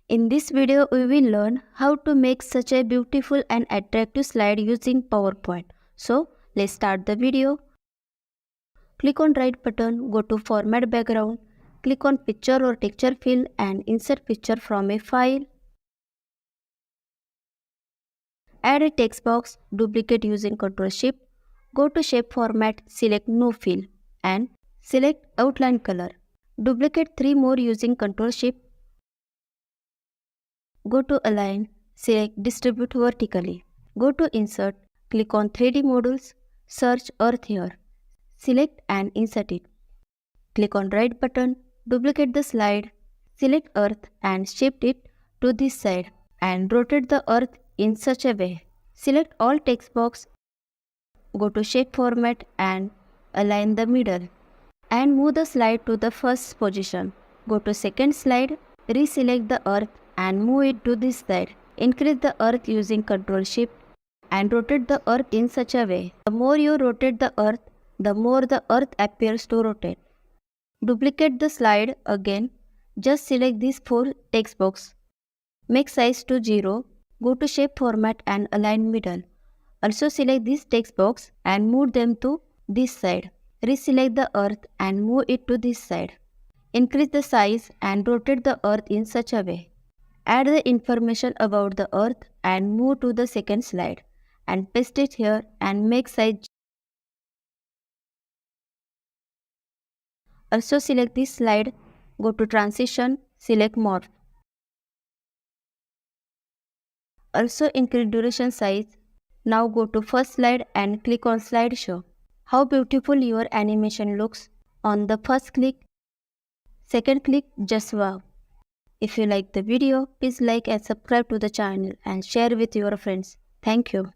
In this video, we will learn how to make such a beautiful and attractive slide using PowerPoint. So, let's start the video. Click on right button, go to Format Background, click on Picture or Texture Fill and insert picture from a file. Add a text box, duplicate using Ctrl-Shift. Go to Shape Format, select No Fill and select Outline Color. Duplicate 3 more using Ctrl-Shift. Go to Align, select Distribute Vertically. Go to Insert, click on 3D Modules, search Earth here. Select and insert it. Click on right button, duplicate the slide, select Earth and shift it to this side and rotate the Earth in such a way. Select all text box, go to Shape Format and align the middle. And move the slide to the first position. Go to second slide, reselect the Earth and move it to this side. Increase the Earth using Ctrl-Shift and rotate the Earth in such a way. The more you rotate the Earth, the more the Earth appears to rotate. Duplicate the slide again. Just select these 4 text box. Make size to 0. Go to Shape Format and align middle. Also select this text box and move them to this side. Reselect the Earth and move it to this side. Increase the size and rotate the Earth in such a way. Add the information about the Earth and move to the second slide. And paste it here and make size. Also select this slide, go to Transition, select Morph. Also increase duration size. Now go to first slide and click on Slideshow. How beautiful your animation looks on the first click. Second click, just wow. If you like the video, please like and subscribe to the channel and share with your friends. Thank you.